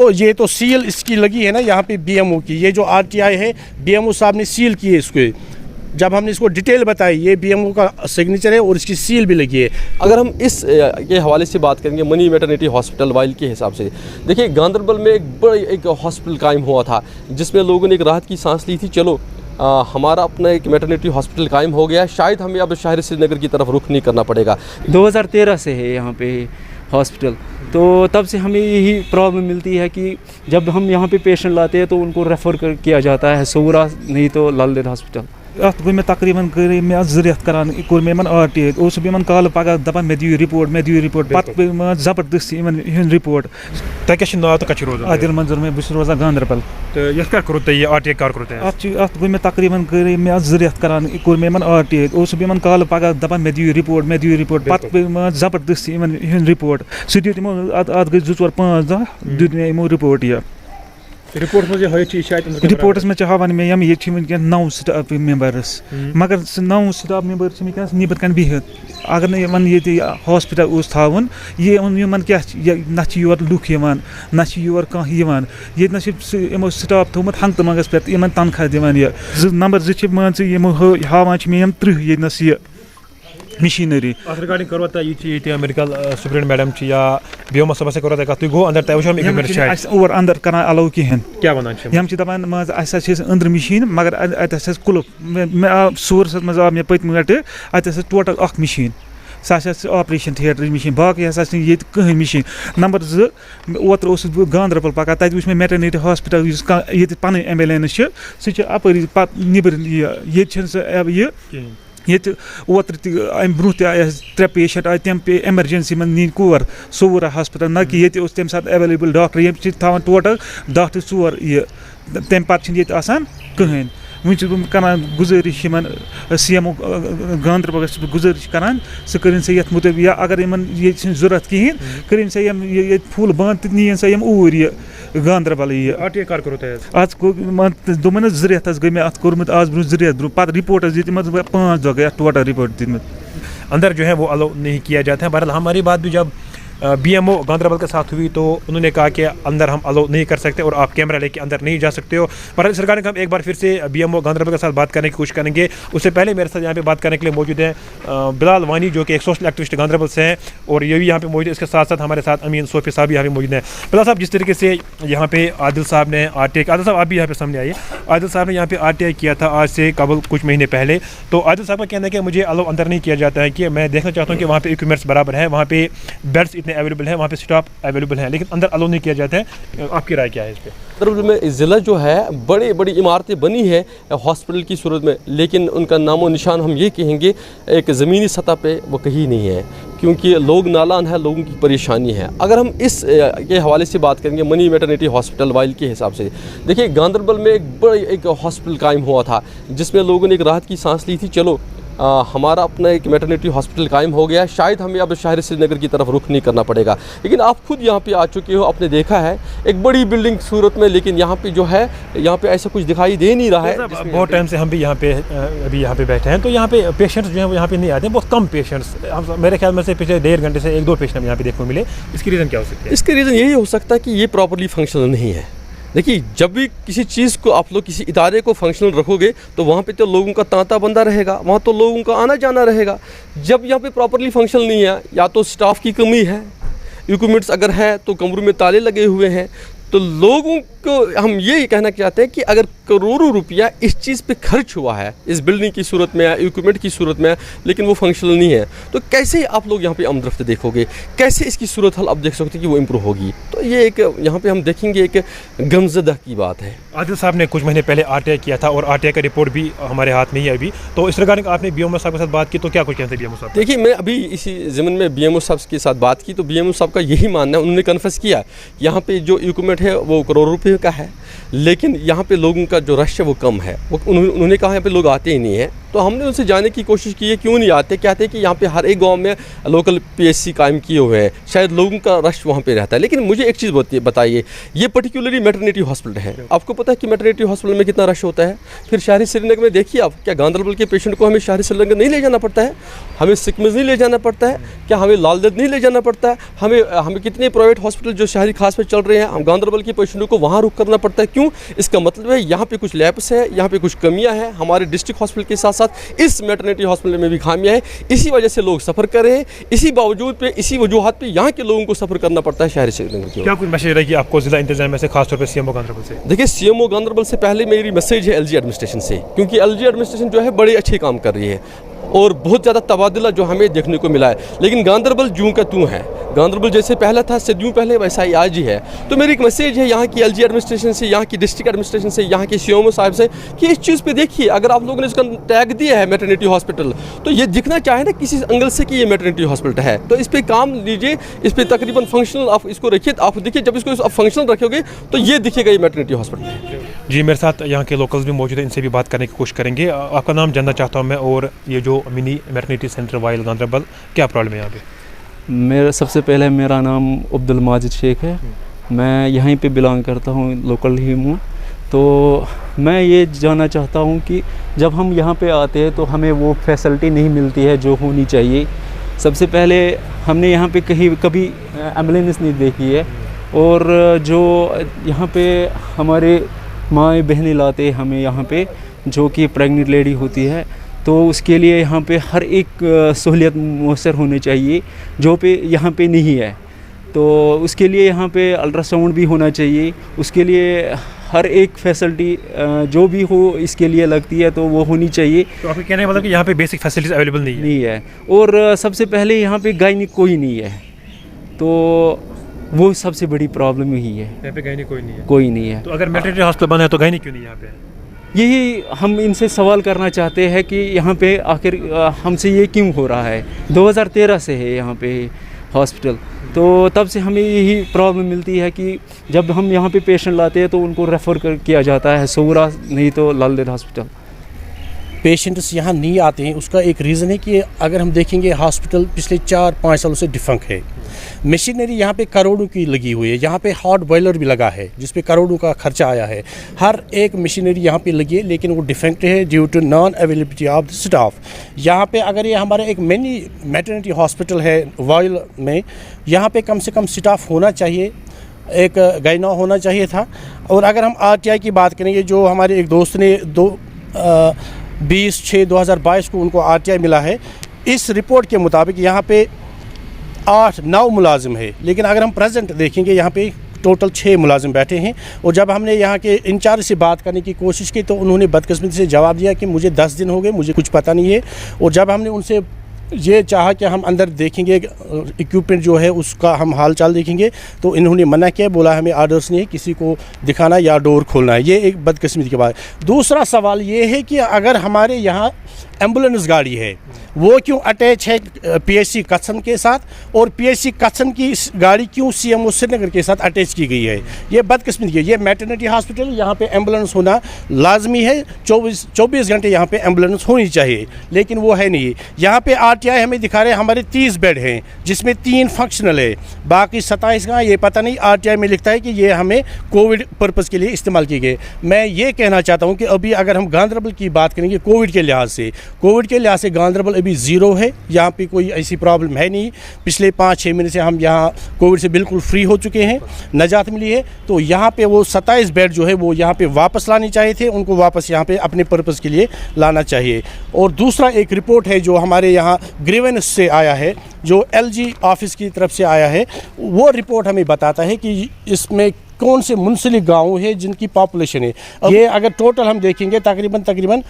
तो ये तो सील इसकी लगी है ना यहाँ पे बीएमओ की, ये जो आरटीआई है बीएमओ साहब ने सील की है इसको। जब हमने इसको डिटेल बताई, ये बीएमओ का सिग्नेचर है और इसकी सील भी लगी है। अगर हम इस के हवाले से बात करेंगे मनी मैटरनिटी हॉस्पिटल वाइल के हिसाब से, देखिए गांधरबल में एक हॉस्पिटल कायम हुआ था जिसमें लोगों ने एक राहत की सांस ली थी। चलो हमारा अपना एक मैटरनिटी हॉस्पिटल कायम हो गया, शायद हमें अब शहर श्रीनगर की तरफ रुख नहीं करना पड़ेगा। 2013 से है यहाँ पे हॉस्पिटल, तो तब से हमें यही प्रॉब्लम मिलती है कि जब हम यहाँ पे पेशेंट लाते हैं तो उनको रेफ़र किया जाता है सोरा नहीं तो लाल देद हॉस्पिटल। अत गई मैं तकरीबन कर मैं 2 रेत करान कोर मैं आरटीआई कल पगह दपान मे दियो रिपोर्ट पे जबरदस्त रिपोर्ट तक नाव तो कच रोजान आदिल मंजूर में बस रोजान गांधरबल तो ये क्या करो ये आरटीआई कार करो अत गई मैं तकरीबन कर मैं 2 रेत करान कोर मैं आरटीआई कल पगह दपान मे दियो रिपोर्ट पे जबरदस्त रिपोर्ट सह दियो तमो अत गई 2-4-5 दह दियो मे यमो रिपोर्ट ये रिपोर्ट में रिपोर्टस में हावान मे यम ये 9 स्टाफ मेंबर्स मगर 9 स्टाफ मेंबर्स नबर कन बिहत अगर नमन ये हॉस्पिटल थावन ये यमन क्या ना योर लुक ना योर कह ये ना स्टाफ थोमुत हंग तमंगस पे इन तनख्वाह दिवान ये नंबर 2 मान हावान मे 30 ये मशीनरी रिगार्डिंग करो ये मेडिकल सुप्रिंटेंडेंट मैडम या बीएमओ सब से करो कत गो अंदर तय वुचो इक्विपमेंट और अंदर कर अलाउ कहें क्या वनान हम दपान मज अंदर मशीन मगर अत कुल मे आव सोर्स मज आव मे पत्म लट अत टोटल अख मशीन सह ऑपरेशन थिएटर मशीन बाकी ये कहीं मशीन नंबर 2 ओतर बह गांधरबल पकान तत वुच मे मैटरनिटी हॉस्पिटल ये पन एम्बुलेंस सह अपरी नबर ये ये ओतर अम ब्रोह त्रे पेशेंट आए तम पे एमरजेंसी में नी कोर सोरा हॉस्पिटल ना कि ये तम साथ एवेलेबल डॉक्टर ये टोटल 10 to 4 ये तम पे कहें वह करान गुजारिश CMO गांधरबल गुजारिश करान सह कर ये मुताबिक या अगर इन ये जरूरत कहें कर ये फुल बंद नीन सा ऊर ये गांधरबल ये आरटीआई कार करो अत दोपन 2 रेत गई मैं अत कोर्मुत आज ब्रोह 2 रेत ब्रोह पत रिपोर्ट दित 5 दह गई टोटल रिपोर्ट दित अंदर जो है वो अलाउ नहीं किया जाता है। बहरहाल हमारी बात भी जब बीएमओ गांधरबल के साथ हुई तो उन्होंने कहा कि अंदर हम अलाउ नहीं कर सकते और आप कैमरा लेके अंदर नहीं जा सकते हो। पर सरकार ने हम एक बार फिर से बीएमओ गांधरबल के साथ बात करने की कोशिश करेंगे। उससे पहले मेरे साथ यहाँ पे बात करने के लिए मौजूद हैं बिलाल वानी जो कि एक सोशल एक्टिविस्ट गांधरबल से हैं और ये भी यहाँ पे मौजूद है। इसके साथ साथ हमारे साथ अमीन सोफी साहब भी यहाँ पे मौजूद हैं। बिलाल साहब, जिस तरीके से यहाँ पे आदिल साहब ने आरटीआई, आदिल साहब आप भी यहाँ पे सामने आइए, आदिल साहब ने यहाँ पे आरटीआई किया था आज से कबल कुछ महीने पहले। तो आदिल साहब का कहना है कि मुझे अलाउ अंदर नहीं किया जाता है कि मैं देखना चाहता हूँ कि वहाँ पे इक्विपमेंट्स बराबर है, वहाँ पे बेड्स इतने अवेलेबल हैं, वहाँ पे स्टाफ अवेलेबल है, लेकिन अंदर अलाउ नहीं किया जाता है। आपकी राय क्या है इस पर? गांधरबल में ज़िला जो है बड़ी बड़ी इमारतें बनी है हॉस्पिटल की सूरत में, लेकिन उनका नामो निशान हम ये कहेंगे एक ज़मीनी सतह पे वो कहीं नहीं है, क्योंकि लोग नालान है, लोगों की परेशानी है। अगर हम इस के हवाले से बात करेंगे मनी मैटरनिटी हॉस्पिटल वाइल के हिसाब से, देखिए गांधरबल में एक हॉस्पिटल कायम हुआ था जिसमें लोगों ने एक राहत की सांस ली थी। चलो हमारा अपना एक मैटरनिटी हॉस्पिटल कायम हो गया, शायद हमें अब शहर श्रीनगर की तरफ रुख नहीं करना पड़ेगा। लेकिन आप खुद यहाँ पे आ चुके हो, आपने देखा है एक बड़ी बिल्डिंग सूरत में, लेकिन यहाँ पे जो है यहाँ पे ऐसा कुछ दिखाई दे नहीं रहा है। बहुत टाइम से हम भी यहाँ पे अभी यहाँ पे बैठे हैं, तो यहाँ पे पेशेंट्स जो हैं वो यहाँ पे नहीं आते हैं, बहुत कम पेशेंट्स। मेरे ख्याल में से पिछले 1.5 घंटे से 1-2 पेशेंट यहाँ पे देखने को मिले। इसकी रीज़न क्या हो सकती है? इसका रीज़न यही हो सकता है कि ये प्रॉपरली फंक्शनल नहीं है। देखिए, जब भी किसी चीज़ को आप लोग किसी इदारे को फंक्शनल रखोगे तो वहाँ पे तो लोगों का तांता बंदा रहेगा, वहाँ तो लोगों का आना जाना रहेगा। जब यहाँ पे प्रॉपरली फंक्शनल नहीं है, या तो स्टाफ की कमी है, इक्विपमेंट्स अगर है तो कमरों में ताले लगे हुए हैं, तो लोगों को हम ये कहना चाहते हैं कि अगर करोड़ों रुपया इस चीज़ पे खर्च हुआ है, इस बिल्डिंग की सूरत में, इक्विपमेंट की सूरत में, लेकिन वो फंक्शनल नहीं है, तो कैसे आप लोग यहाँ पे आमदरफ्त देखोगे, कैसे इसकी सूरत हाल आप देख सकते हैं कि वो इम्प्रूव होगी? तो ये एक यहाँ पे हम देखेंगे एक गमज़दा की बात है। आदिल साहब ने कुछ महीने पहले आरटीआई किया था और आरटीआई का रिपोर्ट भी हमारे हाथ में ही है अभी, तो इस रिगार्डिंग आपने बीएमओ साहब के साथ बात की, तो क्या कुछ कहते हैं बीएमओ साहब? देखिए, मैं अभी इसी ज़मीन में बीएमओ साहब के साथ बात की तो बीएमओ साहब का यही मानना है, उन्होंने कन्फर्स किया यहाँ पे जो इक्विपमेंट है वो करोड़ों रुपये का है, लेकिन यहाँ पे लोगों का जो रश है वो कम है। वो उन्होंने कहा यहाँ पे लोग आते ही नहीं है, तो हमने उनसे जानने की कोशिश की है क्यों नहीं आते। कहते हैं कि यहाँ पे हर एक गांव में लोकल PHC कायम किए हुए हैं, शायद लोगों का रश वहाँ पे रहता है। लेकिन मुझे एक चीज़ बताइए, ये पर्टिकुलरली मैटरनिटी हॉस्पिटल है, आपको पता है कि मैटरनिटी हॉस्पिटल में कितना रश होता है? फिर शहरी श्रीनगर में देखिए आप, क्या गांदरबल के पेशेंट को हमें शहरी श्रीनगर नहीं ले जाना पड़ता है? हमें सिकमज नहीं ले जाना पड़ता है? क्या हमें लालदेद नहीं ले जाना पड़ता है? हमें कितने प्राइवेट हॉस्पिटल जो शहरी खास में चल रहे हैं, हम गांदरबल के पेशेंटों को वहाँ रुक करना पड़ता है? क्यों? इसका मतलब है यहाँ पे कुछ लैप्स है, यहाँ पे कुछ कमियाँ हैं। हमारे डिस्ट्रिक्ट हॉस्पिटल के साथ साथ इस मैटरनिटी हॉस्पिटल में भी खामियाँ हैं। इसी वजह से लोग सफ़र कर रहे हैं, इसी वजूहत पे यहाँ के लोगों को सफ़र करना पड़ता है शहरी श्रीनगर की। क्या कुछ मैसेज रहेगी आपको जिला इंतजामिया से, खासतौर पर CMO गांदरबल से? देखिए, CMO गांदरबल से पहले मेरी मैसेज है LG एडमिनिस्ट्रेशन से, क्योंकि LG एडमिनिस्ट्रेशन जो है बड़े अच्छे काम कर रही है और बहुत ज़्यादा तबादला जो हमें देखने को मिला है। लेकिन गांदरबल जूं का तूं है, गांदरबल जैसे पहला था सदियों पहले वैसा ही आज ही है। तो मेरी एक मैसेज है यहाँ की LG एडमिनिस्ट्रेशन से, यहाँ की डिस्ट्रिक्ट एडमिनिस्ट्रेशन से, यहाँ के CMO साहब से कि इस चीज़ पे देखिए, अगर आप लोगों ने इसका टैग दिया है मैटरनिटी हॉस्पिटल, तो ये दिखना चाहे ना किसी एंगल से कि ये मैटरनिटी हॉस्पिटल है, तो इस पर काम लीजिए, इस पर तकरीबन फंक्शनल आप इसको रखिए। आप देखिए, जब इसको आप फंक्शनल रखोगे तो ये दिखेगा ये मैटरनिटी हॉस्पिटल है। जी, मेरे साथ यहाँ के लोकल्स भी मौजूद हैं, इनसे भी बात करने की कोशिश करेंगे। आपका नाम जानना चाहता हूँ मैं, और ये जो mini maternity centre while Ganderbal, क्या प्रॉब्लम है यहाँ पे? सबसे पहले मेरा नाम अब्दुल माजिद शेख है, मैं यहीं पे बिलोंग करता हूँ, लोकल ही हूँ। तो मैं ये जानना चाहता हूँ कि जब हम यहाँ पे आते हैं तो हमें वो फैसिलिटी नहीं मिलती है जो होनी चाहिए। सबसे पहले हमने यहाँ पे कभी एम्बुलेंस नहीं देखी है, और जो यहाँ पे हमारे माँ बहनें लाते हैं हमें यहाँ पे, जो कि प्रेग्नेंट लेडी होती है, तो उसके लिए यहाँ पे हर एक सहूलियत मुयसर होनी चाहिए जो पे यहाँ पे नहीं है। तो उसके लिए यहाँ पे अल्ट्रासाउंड भी होना चाहिए, उसके लिए हर एक फैसिलिटी जो भी हो इसके लिए लगती है तो वो होनी चाहिए। तो आपके कहने का मतलब कि यहाँ पे बेसिक फैसिलिटीज़ अवेलेबल नहीं है? और सबसे पहले यहाँ पे गायनिक कोई नहीं है, तो वो सबसे बड़ी प्रॉब्लम यही है। यहाँ पे गायनिक कोई नहीं है। तो अगर मैटरनिटी हॉस्पिटल बना है तो गायनिक क्यों नहीं यहाँ पे? यही हम इनसे सवाल करना चाहते हैं कि यहाँ पे आखिर हमसे ये क्यों हो रहा है। 2013 से है यहाँ पे हॉस्पिटल, तो तब से हमें यही प्रॉब्लम मिलती है कि जब हम यहाँ पे पेशेंट लाते हैं तो उनको रेफ़र किया जाता है सोगरा, नहीं तो लालदेद हॉस्पिटल। पेशेंट्स यहाँ नहीं आते हैं, उसका एक रीज़न है कि अगर हम देखेंगे हॉस्पिटल पिछले 4-5 सालों से डिफंक्ट है। मशीनरी यहाँ पे करोड़ों की लगी हुई है, यहाँ पे हॉट बॉयलर भी लगा है जिस पे करोड़ों का खर्चा आया है। हर एक मशीनरी यहाँ पे लगी है, लेकिन वो डिफेक्ट है due to non availability of the staff. यहाँ पे अगर ये हमारा एक मिनी मैटरनिटी हॉस्पिटल है वाइल में, यहाँ पे कम से कम स्टाफ होना चाहिए, एक गायना होना चाहिए था। और अगर हम RTI की बात करेंगे, जो हमारे एक दोस्त ने 20/6/2022 को उनको RTI मिला है, इस रिपोर्ट के मुताबिक यहाँ पे 8-9 मुलाजिम है, लेकिन अगर हम प्रेजेंट देखेंगे यहाँ पे टोटल 6 मुलाजिम बैठे हैं। और जब हमने यहाँ के इंचार्ज से बात करने की कोशिश की तो उन्होंने बदकिस्मती से जवाब दिया कि मुझे 10 दिन हो गए, मुझे कुछ पता नहीं है। और जब हमने उनसे ये चाहा कि हम अंदर देखेंगे इक्विपमेंट जो है उसका हम हाल चाल देखेंगे, तो इन्होंने मना किया, बोला हमें आर्डर्स नहीं है किसी को दिखाना या डोर खोलना है। ये एक बदकिस्मती के बाद। दूसरा सवाल ये है कि अगर हमारे यहाँ एम्बुलेंस गाड़ी है, वो क्यों अटैच है PHC कच्छन के साथ, और PHC कच्छन की गाड़ी क्यों CMO श्रीनगर के साथ अटैच की गई है? ये बदकिस्मती है। ये मैटरनिटी हॉस्पिटल, यहाँ पे एम्बुलेंस होना लाजमी है, 24 घंटे यहाँ पे एम्बुलेंस होनी चाहिए, लेकिन वो है नहीं। यहाँ पे RTI हमें दिखा रहे हैं हमारे 30 बेड हैं जिसमें 3 फंक्शनल है, बाकी 27 का ये पता नहीं। RTI में लिखता है कि ये हमें कोविड पर्पज़ के लिए इस्तेमाल किए गए। मैं ये कहना चाहता हूँ कि अभी अगर हम गांदरबल की बात करेंगे कोविड के लिहाज से गांदरबल अभी ज़ीरो है, यहाँ पे कोई ऐसी प्रॉब्लम है नहीं। पिछले 5-6 महीने से हम यहाँ कोविड से बिल्कुल फ्री हो चुके हैं, नजात मिली है। तो यहाँ पे वो 27 बेड जो है वो यहाँ पे वापस लाने चाहिए थे, उनको वापस यहाँ पे अपने पर्पज़ के लिए लाना चाहिए। और दूसरा एक रिपोर्ट है जो हमारे यहाँ ग्रीवेंस से आया है, जो LG ऑफिस की तरफ से आया है, वो रिपोर्ट हमें बताता है कि इसमें कौन से मुंसलिक गाँव है जिनकी पॉपुलेशन है। ये अगर टोटल हम देखेंगे तकरीबन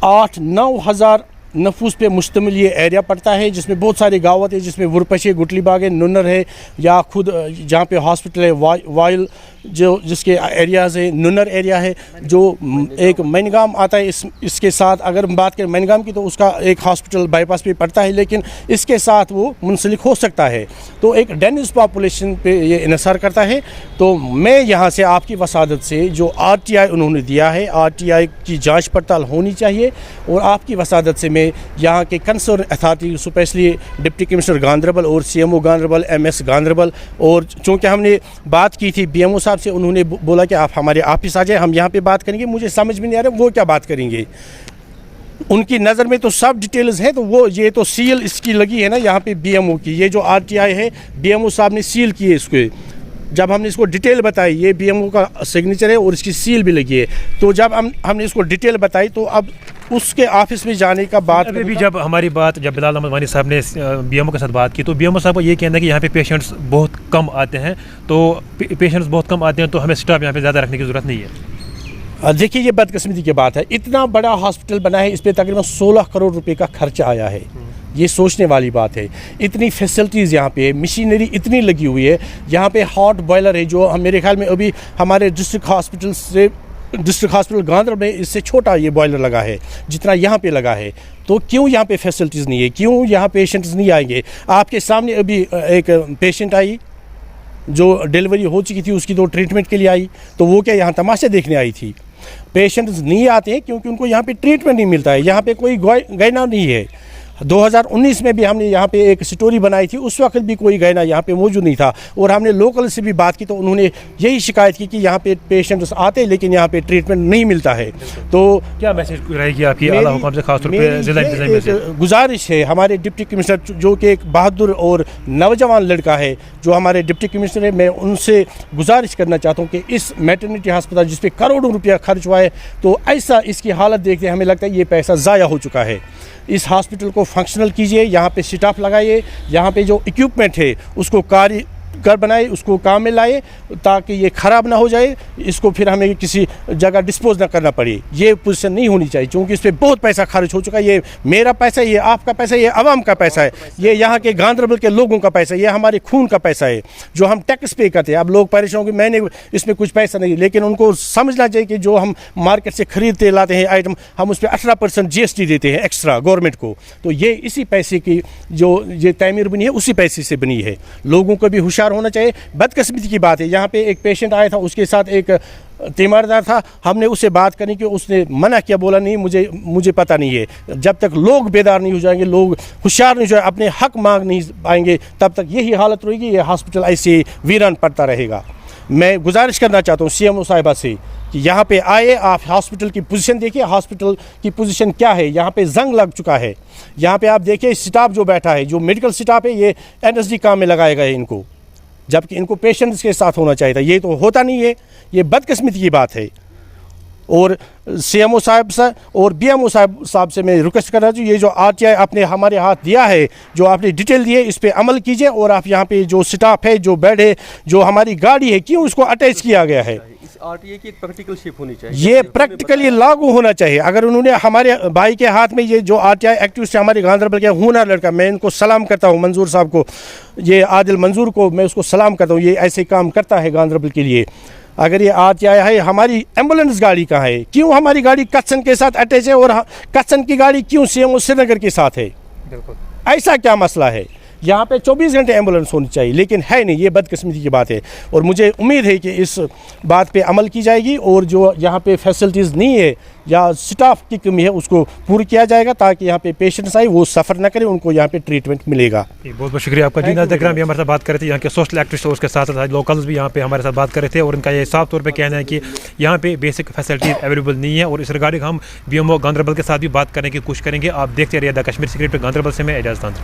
8-9 हज़ार नफूस पे मुश्तमिल ये एरिया पड़ता है, जिसमें बहुत सारे गाँव है, जिसमें वुरपश है, गुटली बाग है, नुन्नर है, या खुद जहाँ पे हॉस्पिटल है वाइल जो जिसके एरियाज़ है, नुनर एरिया है, जो एक मनगाम आता है, इसके साथ अगर हम बात करें मनगाम की तो उसका एक हॉस्पिटल बाईपास पे पड़ता है, लेकिन इसके साथ वो मुंसलिक हो सकता है, तो एक डेंस पॉपुलेशन पे ये इन्हिसार करता है। तो मैं यहाँ से आपकी वसादत से जो RTI उन्होंने दिया है, RTI की जांच पड़ताल होनी चाहिए, और आपकी वसादत से मैं यहाँ के concern authority specially deputy commissioner Ganderbal और CMO गांधरबल, MS गांधरबल, और चूँकि हमने बात की थी BMO साहब से, उन्होंने बोला कि आप हमारे ऑफिस आ जाए, हम यहाँ पे बात करेंगे। मुझे समझ में नहीं आ रहा वो क्या बात करेंगे, उनकी नज़र में तो सब डिटेल्स हैं, तो वो ये तो सील इसकी लगी है ना यहाँ पे BMO की, ये जो RTI है BMO साहब ने सील की है इसको। जब हमने इसको डिटेल बताई, ये BMO का सिग्नेचर है और इसकी सील भी लगी है, तो जब हमने इसको डिटेल बताई तो अब उसके ऑफिस में जाने का बात अभी भी जब हमारी बात जब बिलाल अहमद वानी साहब ने BMO के साथ बात की तो BMO साहब को ये कहना है कि यहाँ पे पेशेंट्स बहुत कम आते हैं, तो पेशेंट्स बहुत कम आते हैं तो हमें स्टाफ यहाँ पे ज़्यादा रखने की ज़रूरत नहीं है। देखिए ये बदकिस्मती की बात है, इतना बड़ा हॉस्पिटल बना है, इस पर तकरीबन 16 करोड़ रुपए का खर्चा आया है, ये सोचने वाली बात है। इतनी फैसिलिटीज़ यहाँ पे, मशीनरी इतनी लगी हुई है, यहाँ पे हॉट बॉयलर है जो मेरे ख्याल में अभी हमारे डिस्ट्रिक्ट हॉस्पिटल गांधरबल में इससे छोटा ये बॉयलर लगा है जितना यहाँ पे लगा है। तो क्यों यहाँ पे फैसिलिटीज़ नहीं है, क्यों यहाँ पेशेंट्स नहीं आएंगे? आपके सामने अभी एक पेशेंट आई जो डिलीवरी हो चुकी थी, उसकी तो ट्रीटमेंट के लिए आई, तो वो क्या यहाँ तमाशे देखने आई थी? पेशेंट्स नहीं आते हैं क्योंकि उनको यहाँ पे ट्रीटमेंट नहीं मिलता है, यहाँ पे कोई गैना नहीं है। 2019 में भी हमने यहाँ पे एक स्टोरी बनाई थी, उस वक्त भी कोई गैना यहाँ पे मौजूद नहीं था, और हमने लोकल से भी बात की तो उन्होंने यही शिकायत की कि यहाँ पे पेशेंट्स आते हैं लेकिन यहाँ पे ट्रीटमेंट नहीं मिलता है। तो क्या मैसेज रहेगी आपकी आला हुकाम से, खासतौर पे जिला इंतजामिया में से? गुजारिश है हमारे डिप्टी कमिश्नर जो कि एक बहादुर और नौजवान लड़का है, जो हमारे डिप्टी कमिश्नर है, मैं उनसे गुजारिश करना चाहता हूँ कि इस मैटरनिटी हस्पताल जिस पे करोड़ों रुपया खर्च हुआ है, तो ऐसा इसकी हालत देखते हमें लगता है ये पैसा ज़ाया हो चुका है। इस हॉस्पिटल को फंक्शनल कीजिए, यहाँ पे स्टाफ लगाइए, यहाँ पे जो इक्विपमेंट है उसको कार बनाए, उसको काम में लाए ताकि ये ख़राब ना हो जाए, इसको फिर हमें किसी जगह डिस्पोज ना करना पड़े। ये पोजीशन नहीं होनी चाहिए क्योंकि इस पर बहुत पैसा खर्च हो चुका है। ये मेरा पैसा है, ये आपका पैसा है, ये आवाम का पैसा है, ये यहाँ के गांधरबल के लोगों का पैसा है, ये हमारे खून का पैसा है जो हम टैक्स पे करते हैं। अब लोग परेशान होंगे मैंने इसमें कुछ पैसा नहीं, लेकिन उनको समझना चाहिए कि जो हम मार्केट से खरीदते लाते हैं आइटम, हम उस पर 18% GST देते हैं एक्स्ट्रा गवर्नमेंट को, तो ये इसी पैसे की जो ये तमीर बनी है उसी पैसे से बनी है। लोगों को भी होशियार होना चाहिए। बदकिस्मती की बात है, यहाँ पे एक पेशेंट आया था, उसके साथ एक तीमारदार था, हमने उससे बात करने की, उसने मना किया, बोला नहीं मुझे पता नहीं है। जब तक लोग बेदार नहीं हो जाएंगे, लोग होशियार नहीं हो जाएंगे, अपने हक मांग नहीं पाएंगे, तब तक यही हालत रहेगी, ये हॉस्पिटल ऐसे वीरान पड़ता रहेगा। मैं गुजारिश करना चाहता हूँ CMO साहिबा से कि यहाँ पे आए, आप हॉस्पिटल की पोजीशन देखिए, हॉस्पिटल की पोजीशन क्या है, यहाँ पे जंग लग चुका है। यहाँ पे आप देखिए स्टाफ जो बैठा है, जो मेडिकल स्टाफ है, ये NSD काम में लगाया गया है इनको, जबकि इनको पेशेंट्स के साथ होना चाहिए था, ये तो होता नहीं है। ये बदकिस्मती की बात है। और CMO साहब से और BMO साहब से मैं रिक्वेस्ट कर रहा हूँ, ये जो RTI आपने हमारे हाथ दिया है, जो आपने डिटेल दी है, इस पे अमल कीजिए, और आप यहाँ पे जो स्टाफ है, जो बेड है, जो हमारी गाड़ी है, क्यों उसको अटैच किया गया है? इस RTI की एक प्रैक्टिकल शिप होनी चाहिए, ये प्रैक्टिकली लागू होना चाहिए। अगर उन्होंने हमारे भाई के हाथ में, ये जो RTI एक्टिविस्ट है हमारे गांधरबल के हुनर लड़का, मैं इनको सलाम करता हूँ, मंजूर साहब को, ये आदिल मंजूर को मैं उसको सलाम करता हूँ, ये ऐसे काम करता है गांधरबल के लिए। अगर ये RTI है, हमारी एम्बुलेंस गाड़ी कहाँ है? क्यों हमारी गाड़ी कच्चन के साथ अटैच है और कच्चन की गाड़ी क्यों CMO श्रीनगर के साथ है? बिल्कुल ऐसा क्या मसला है? यहाँ पे 24 घंटे एम्बुलेंस होनी चाहिए, लेकिन है नहीं। ये बदकिस्मती की बात है, और मुझे उम्मीद है कि इस बात पे अमल की जाएगी, और जो यहाँ पे फैसिलिटीज़ नहीं है या स्टाफ की कमी है उसको पूरी किया जाएगा, ताकि यहाँ पे पेशेंट्स आए वो सफ़र ना करें, उनको यहाँ पे ट्रीटमेंट मिलेगा। बहुत बहुत शुक्रिया आपका जी। नाज़रीन भी हमारे साथ बात कर रहे थे, यहाँ के सोशल एक्टिविस्ट और उसके साथ साथ लोकल्स भी यहाँ पे हमारे साथ बात कर रहे थे, और उनका ये साफ तौर पर कहना है कि यहाँ पे बेसिक फैसिलिटीज़ अवेलेबल नहीं है, और इस रिगार्डिंग हम BMO गांधरबल के साथ भी बात करने की कोशिश करेंगे। आप देखते रहिए द कश्मीर सीक्रेट पे। गांधरबल से मैं एजाज तांत्रिक।